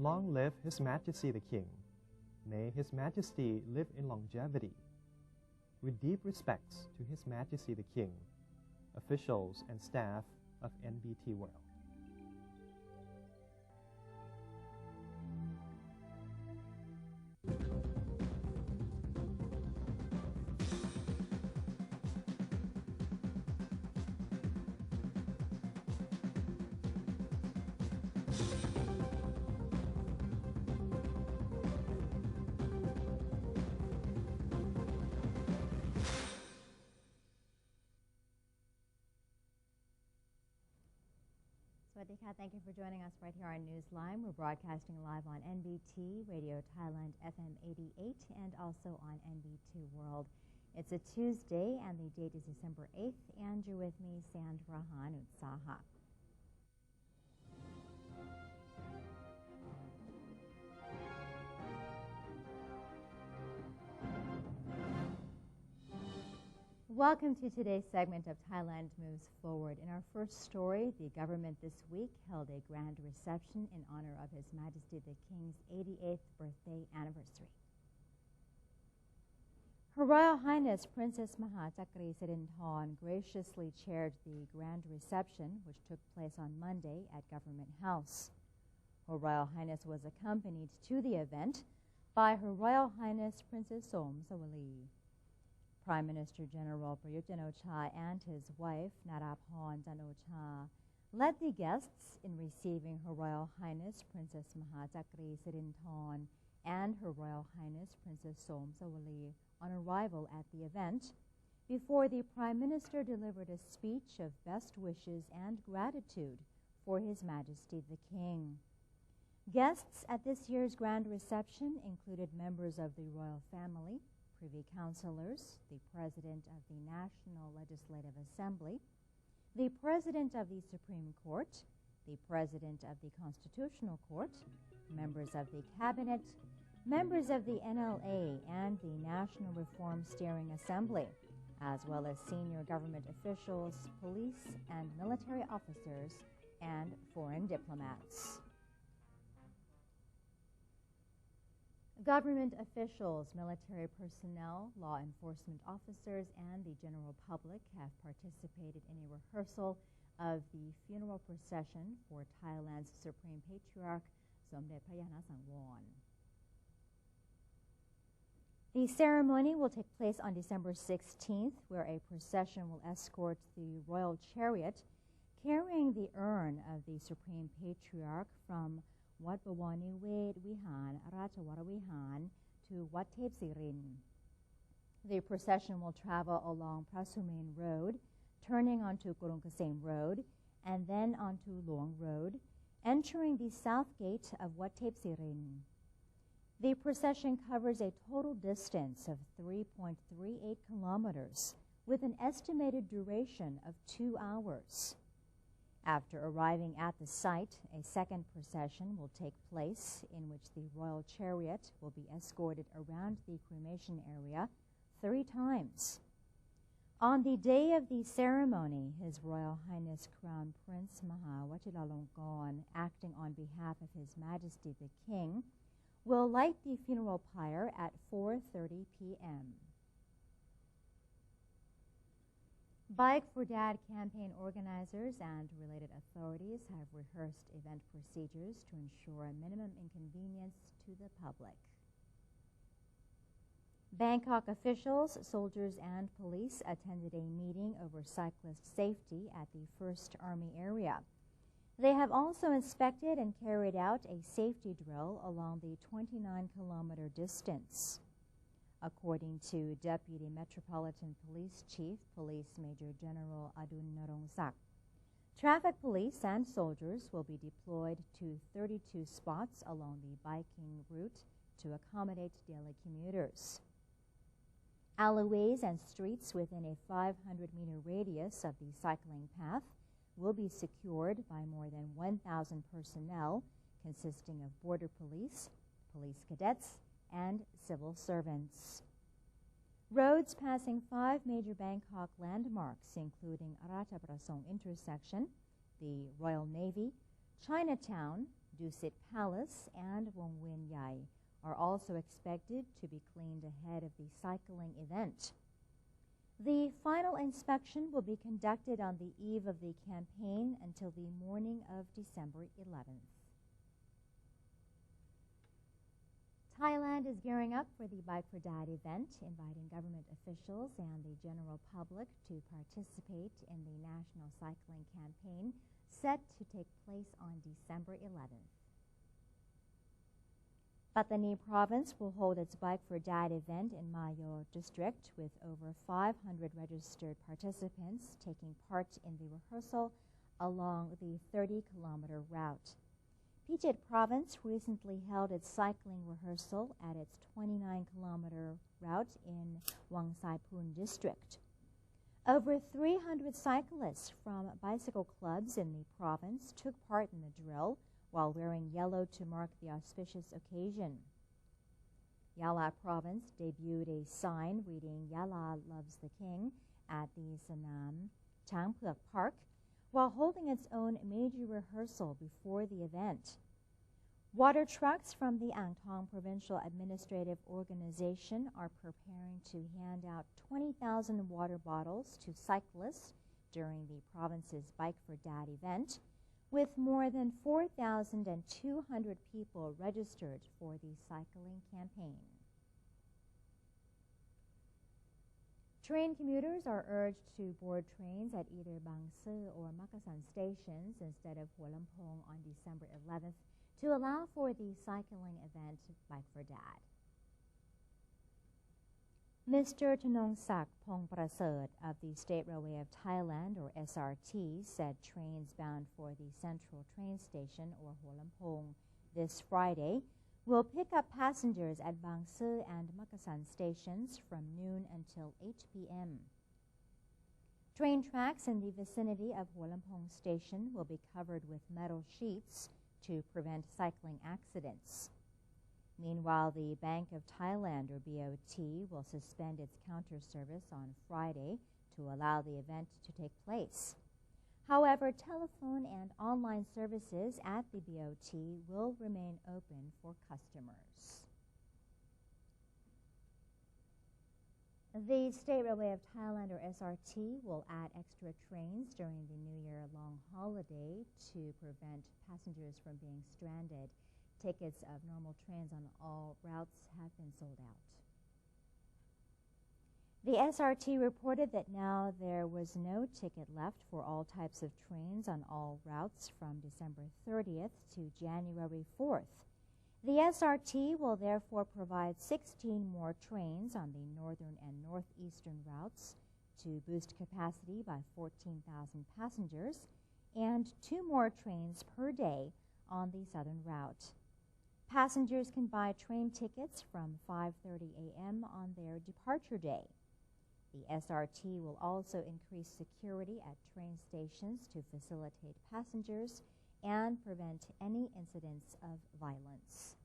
Long live His Majesty the King. May His Majesty live in longevity. With deep respects to His Majesty the King, officials and staff of NBT World. Thank you for joining us right here on Newsline. We're broadcasting live on NBT, Radio Thailand FM 88, and also on NBT World. It's a Tuesday, and the date is December 8th, and you're with me, Sandra Hanutsaha. Welcome to today's segment of Thailand Moves Forward. In our first story, the government this week held a grand reception in honor of His Majesty the King's 88th birthday anniversary. Her Royal Highness Princess Mahachakri Sirinthorn graciously chaired the grand reception, which took place on Monday at Government House. Her Royal Highness was accompanied to the event by Her Royal Highness Princess Somsawali. Prime Minister General Prayut Chan-o-cha and his wife Narapon Chan-o-cha led the guests in receiving Her Royal Highness Princess Mahachakri Sirinthorn and Her Royal Highness Princess Somsawali on arrival at the event, before the Prime Minister delivered a speech of best wishes and gratitude for His Majesty the King. Guests at this year's grand reception included members of the royal family, Privy Councillors, the President of the National Legislative Assembly, the President of the Supreme Court, the President of the Constitutional Court, members of the Cabinet, members of the NLA and the National Reform Steering Assembly, as well as senior government officials, police and military officers, and foreign diplomats. Government officials, military personnel, law enforcement officers, and the general public have participated in a rehearsal of the funeral procession for Thailand's Supreme Patriarch, Somdet Phayana Sangwon. The ceremony will take place on December 16th, where a procession will escort the royal chariot carrying the urn of the Supreme Patriarch from Wat Bawani Wed Vihan, Rachawara Vihan, to Wat Thep Sirin. The procession will travel along Prasumain Road, turning onto Kurung Kasem Road, and then onto Luang Road, entering the south gate of Wat Thep Sirin. The procession covers a total distance of 3.38 kilometers, with an estimated duration of 2 hours. After arriving at the site, a second procession will take place in which the royal chariot will be escorted around the cremation area 3 times. On the day of the ceremony, His Royal Highness Crown Prince Maha Wachilalongkorn, acting on behalf of His Majesty the King, will light the funeral pyre at 4:30 p.m. Bike for Dad campaign organizers and related authorities have rehearsed event procedures to ensure a minimum inconvenience to the public. Bangkok officials, soldiers, and police attended a meeting over cyclist safety at the 1st Army area. They have also inspected and carried out a safety drill along the 29-kilometer distance. According to Deputy Metropolitan Police Chief, Police Major General Adun Narongsak, traffic police and soldiers will be deployed to 32 spots along the biking route to accommodate daily commuters. Alleyways and streets within a 500-meter radius of the cycling path will be secured by more than 1,000 personnel consisting of border police, police cadets, and civil servants. Roads passing 5 major Bangkok landmarks, including Ratchaprasong intersection, the Royal Navy, Chinatown, Dusit Palace, and Wong Win Yai are also expected to be cleaned ahead of the cycling event. The final inspection will be conducted on the eve of the campaign until the morning of December 11th. Thailand is gearing up for the Bike for Dad event, inviting government officials and the general public to participate in the national cycling campaign set to take place on December 11th. Pattani province will hold its Bike for Dad event in Mayo district with over 500 registered participants taking part in the rehearsal along the 30-kilometer route. Phuket province recently held its cycling rehearsal at its 29-kilometer route in Wang Saipun district. Over 300 cyclists from bicycle clubs in the province took part in the drill while wearing yellow to mark the auspicious occasion. Yala province debuted a sign reading Yala loves the king at the Sanam Changphuak Park while holding its own major rehearsal before the event. Water trucks from the Ang Thong Provincial Administrative Organization are preparing to hand out 20,000 water bottles to cyclists during the province's Bike for Dad event, with more than 4,200 people registered for the cycling campaign. Train commuters are urged to board trains at either Bang Se or Makasan stations instead of Hua Lamphong on December 11th to allow for the cycling event Bike for Dad. Mr. Thanongsak Pongprasert of the State Railway of Thailand, or SRT, said trains bound for the Central Train Station, or Hua Lamphong, this Friday will pick up passengers at Bang Se and Makasan stations from noon until 8 p.m. Train tracks in the vicinity of Hua Lamphong Station will be covered with metal sheets to prevent cycling accidents. Meanwhile, the Bank of Thailand, or BOT, will suspend its counter service on Friday to allow the event to take place. However, telephone and online services at the BOT will remain open for customers. The State Railway of Thailand, or SRT, will add extra trains during the New Year long holiday to prevent passengers from being stranded. Tickets of normal trains on all routes have been sold out. The SRT reported that now there was no ticket left for all types of trains on all routes from December 30th to January 4th. The SRT will therefore provide 16 more trains on the northern and northeastern routes to boost capacity by 14,000 passengers and 2 more trains per day on the southern route. Passengers can buy train tickets from 5:30 a.m. on their departure day. The SRT will also increase security at train stations to facilitate passengers and prevent any incidents of violence.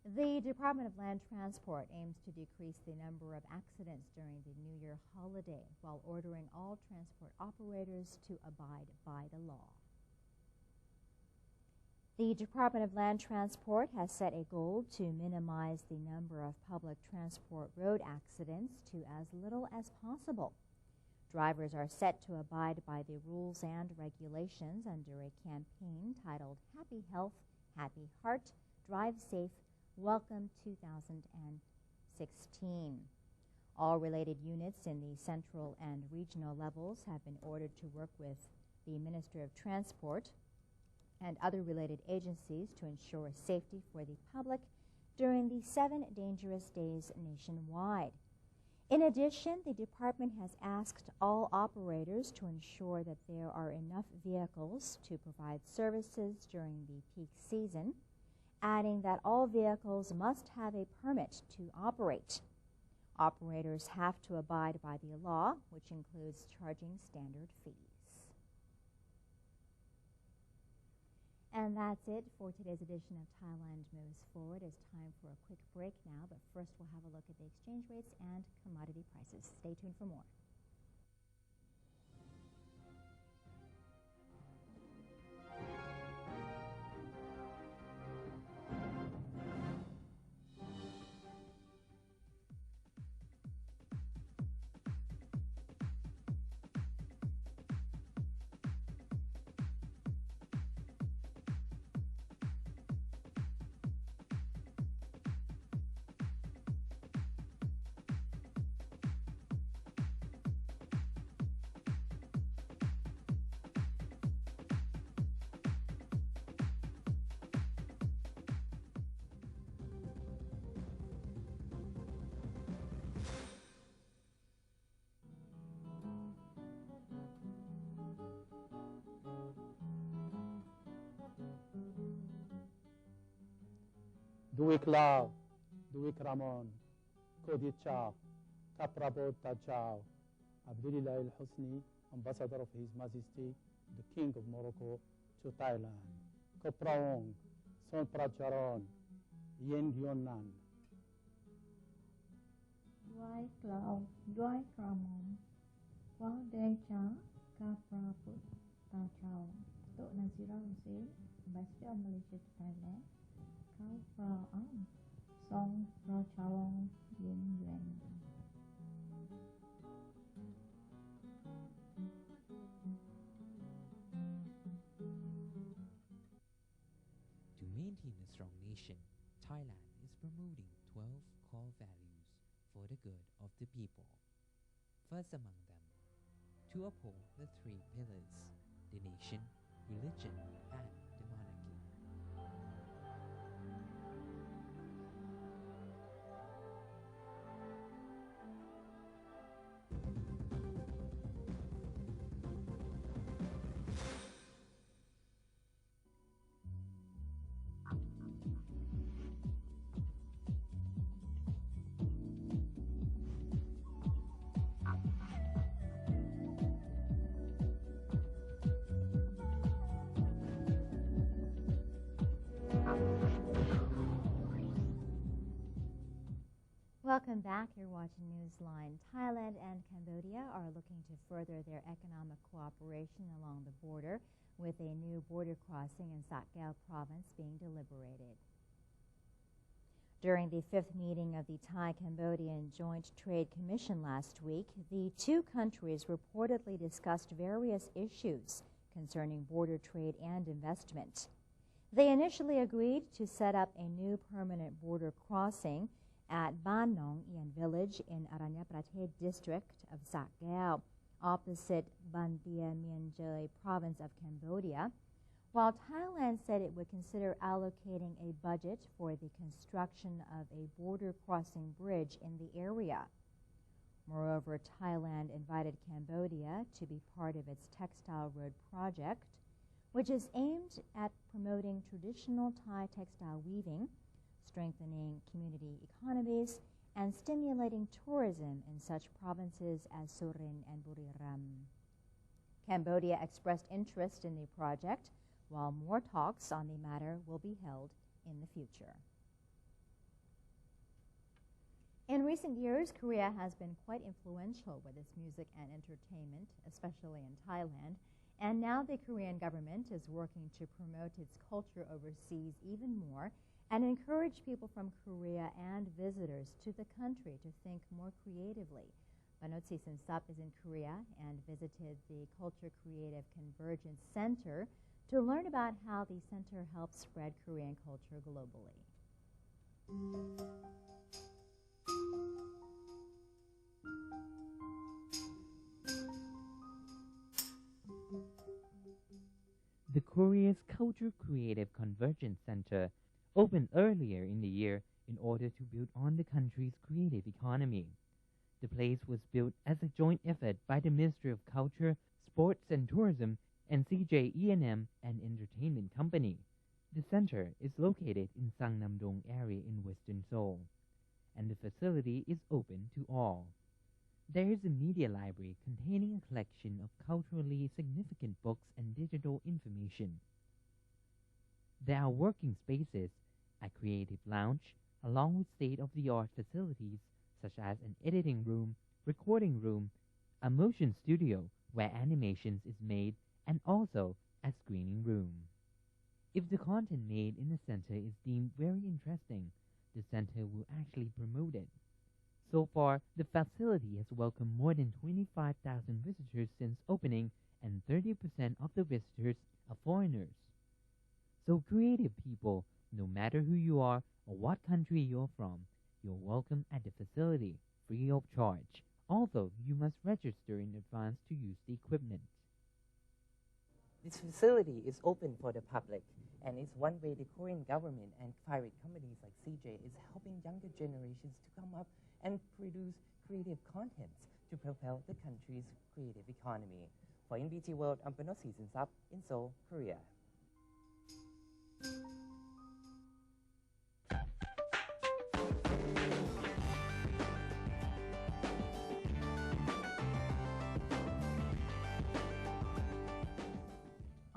The Department of Land Transport aims to decrease the number of accidents during the New Year holiday while ordering all transport operators to abide by the law. The Department of Land Transport has set a goal to minimize the number of public transport road accidents to as little as possible. Drivers are set to abide by the rules and regulations under a campaign titled Happy Health, Happy Heart, Drive Safe, Welcome 2016. All related units in the central and regional levels have been ordered to work with the Ministry of Transport and other related agencies to ensure safety for the public during the 7 dangerous days nationwide. In addition, the department has asked all operators to ensure that there are enough vehicles to provide services during the peak season, adding that all vehicles must have a permit to operate. Operators have to abide by the law, which includes charging standard fees. And that's it for today's edition of Thailand Moves Forward. It's time for a quick break now, but first we'll have a look at the exchange rates and commodity prices. Stay tuned for more. Duik Lao, Duik Ramon, Kodi Chao, Kaprabot Chao, Abdullah Al Husni, Ambassador of His Majesty, the King of Morocco, to Thailand. Kopraong, Son Pracharon, Yen Yonnan. Dwai Cloud, Dwai Cramon, Wadecha, Kapraput, Tachao, Tok Nazira Hussein, Ambassador of Malaysia to Thailand, Kapraong, Son Pracharon, Yen Yuan. To maintain a strong nation, Thailand is promoting 12 core values for the good of the people. First among them, to uphold the three pillars, the nation, religion, and the monarchy. Welcome back. You're watching Newsline. Thailand and Cambodia are looking to further their economic cooperation along the border, with a new border crossing in Sakgao province being deliberated. During the fifth meeting of the Thai-Cambodian Joint Trade Commission last week, the two countries reportedly discussed various issues concerning border trade and investment. They initially agreed to set up a new permanent border crossing at Ban Nong Ian village in Aranyapratet district of Sakgao, opposite Ban Thia Mien Jai province of Cambodia, while Thailand said it would consider allocating a budget for the construction of a border crossing bridge in the area. Moreover, Thailand invited Cambodia to be part of its Textile Road project, which is aimed at promoting traditional Thai textile weaving, strengthening community economies, and stimulating tourism in such provinces as Surin and Buriram. Cambodia expressed interest in the project, while more talks on the matter will be held in the future. In recent years, Korea has been quite influential with its music and entertainment, especially in Thailand, and now the Korean government is working to promote its culture overseas even more and encourage people from Korea and visitors to the country to think more creatively. Banotsi Sinsap is in Korea and visited the Culture Creative Convergence Center to learn about how the center helps spread Korean culture globally. The Korea's Culture Creative Convergence Center opened earlier in the year in order to build on the country's creative economy. The place was built as a joint effort by the Ministry of Culture, Sports and Tourism and CJ E&M and Entertainment Company. The center is located in Sangnam-dong area in Western Seoul, and the facility is open to all. There is a media library containing a collection of culturally significant books and digital information. There are working spaces, a creative lounge, along with state-of-the-art facilities such as an editing room, recording room, a motion studio where animations is made, and also a screening room. If the content made in the center is deemed very interesting, the center will actually promote it. So far, the facility has welcomed more than 25,000 visitors since opening, and 30% of the visitors are foreigners. So creative people, no matter who you are or what country you're from, you're welcome at the facility, free of charge. Although you must register in advance to use the equipment. This facility is open for the public, and it's one way the Korean government and private companies like CJ is helping younger generations to come up and produce creative contents to propel the country's creative economy. For NBT World, I'm Banotsi Sinsap in Seoul, Korea.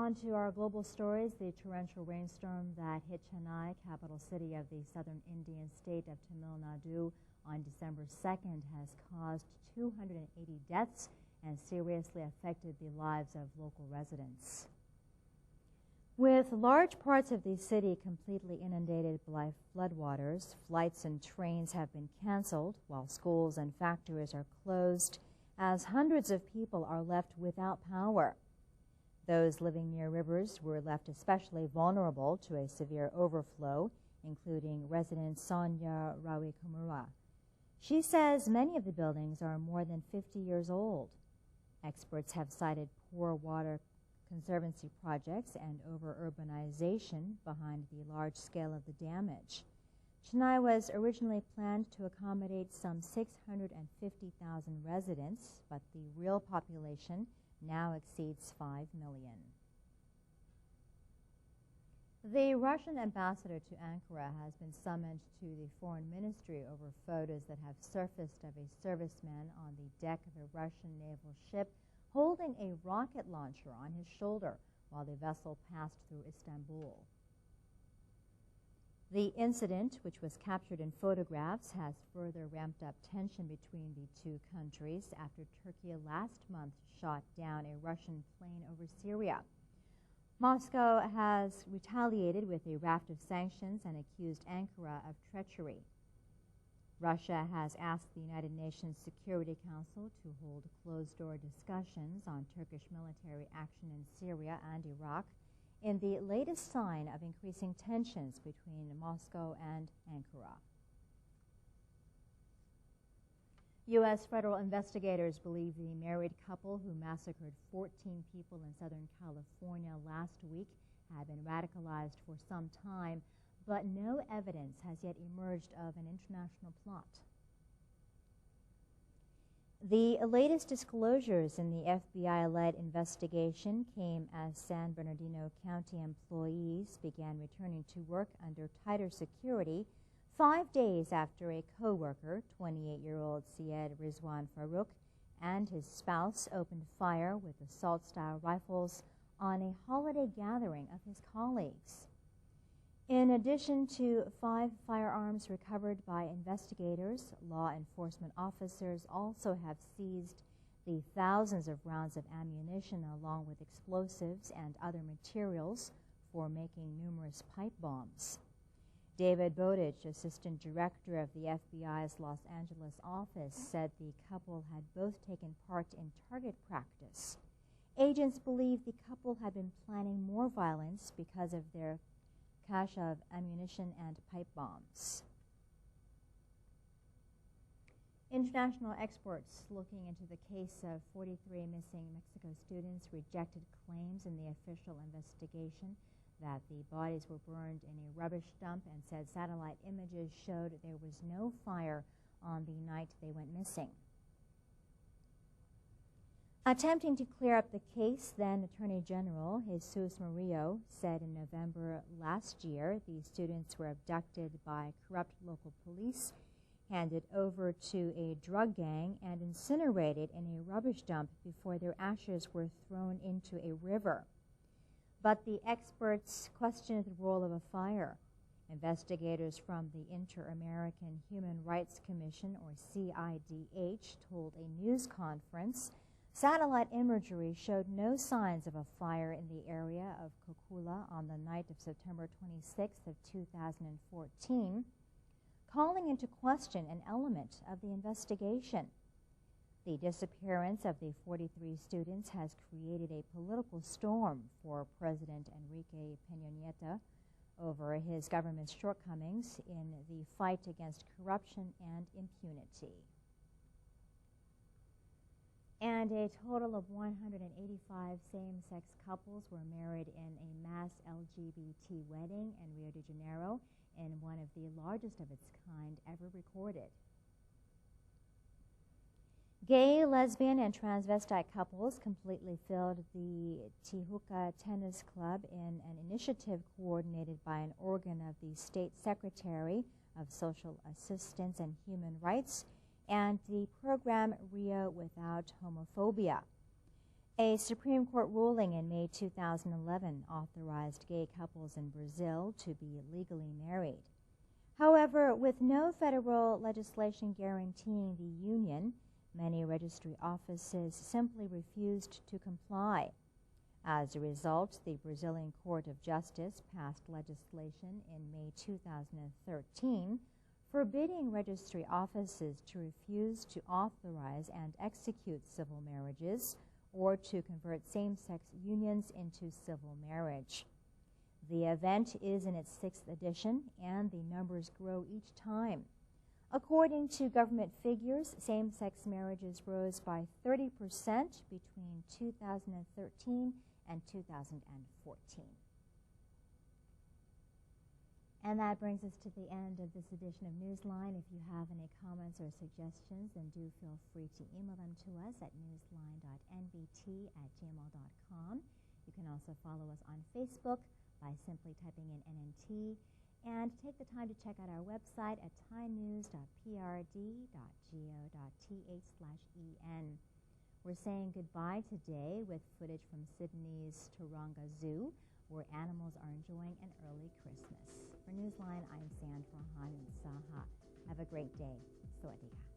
On to our global stories. The torrential rainstorm that hit Chennai, capital city of the southern Indian state of Tamil Nadu, on December 2nd has caused 280 deaths and seriously affected the lives of local residents. With large parts of the city completely inundated by floodwaters, flights and trains have been canceled, while schools and factories are closed, as hundreds of people are left without power. Those living near rivers were left especially vulnerable to a severe overflow, including resident Sonia Rawikumura. She says many of the buildings are more than 50 years old. Experts have cited poor water conservancy projects and over-urbanization behind the large scale of the damage. Chennai was originally planned to accommodate some 650,000 residents, but the real population now exceeds 5 million. The Russian ambassador to Ankara has been summoned to the foreign ministry over photos that have surfaced of a serviceman on the deck of a Russian naval ship holding a rocket launcher on his shoulder while the vessel passed through Istanbul. The incident, which was captured in photographs, has further ramped up tension between the two countries after Turkey last month shot down a Russian plane over Syria. Moscow has retaliated with a raft of sanctions and accused Ankara of treachery. Russia has asked the United Nations Security Council to hold closed-door discussions on Turkish military action in Syria and Iraq in the latest sign of increasing tensions between Moscow and Ankara. U.S. federal investigators believe the married couple who massacred 14 people in Southern California last week had been radicalized for some time, but no evidence has yet emerged of an international plot. The latest disclosures in the FBI-led investigation came as San Bernardino County employees began returning to work under tighter security 5 days after a co-worker, 28-year-old Syed Rizwan Farouk, and his spouse opened fire with assault-style rifles on a holiday gathering of his colleagues. In addition to 5 firearms recovered by investigators, law enforcement officers also have seized the thousands of rounds of ammunition along with explosives and other materials for making numerous pipe bombs. David Bowditch, assistant director of the FBI's Los Angeles office, said the couple had both taken part in target practice. Agents believe the couple had been planning more violence because of their cache of ammunition and pipe bombs. International experts looking into the case of 43 missing Mexico students rejected claims in the official investigation that the bodies were burned in a rubbish dump and said satellite images showed there was no fire on the night they went missing. Attempting to clear up the case, then Attorney General Jesus Murillo said in November last year the students were abducted by corrupt local police, handed over to a drug gang, and incinerated in a rubbish dump before their ashes were thrown into a river. But the experts questioned the role of a fire. Investigators from the Inter-American Human Rights Commission, or CIDH, told a news conference satellite imagery showed no signs of a fire in the area of Cocula on the night of September 26th of 2014, calling into question an element of the investigation. The disappearance of the 43 students has created a political storm for President Enrique Peña Nieto over his government's shortcomings in the fight against corruption and impunity. And a total of 185 same-sex couples were married in a mass LGBT wedding in Rio de Janeiro, in one of the largest of its kind ever recorded. Gay, lesbian, and transvestite couples completely filled the Tijuca Tennis Club in an initiative coordinated by an organ of the State Secretary of Social Assistance and Human Rights and the program Rio Without Homophobia. A Supreme Court ruling in May 2011 authorized gay couples in Brazil to be legally married. However, with no federal legislation guaranteeing the union, many registry offices simply refused to comply. As a result, the Brazilian Court of Justice passed legislation in May 2013 forbidding registry offices to refuse to authorize and execute civil marriages or to convert same-sex unions into civil marriage. The event is in its 6th edition, and the numbers grow each time. According to government figures, same-sex marriages rose by 30% between 2013 and 2014. And that brings us to the end of this edition of Newsline. If you have any comments or suggestions, then do feel free to email them to us at newsline.nbt@gmail.com. You can also follow us on Facebook by simply typing in NNT, and take the time to check out our website at thainews.prd.go.th/en. We're saying goodbye today with footage from Sydney's Taronga Zoo, where animals are enjoying an early Christmas. For Newsline, I'm Sandra Han Saha. Have a great day. Sawadee ka.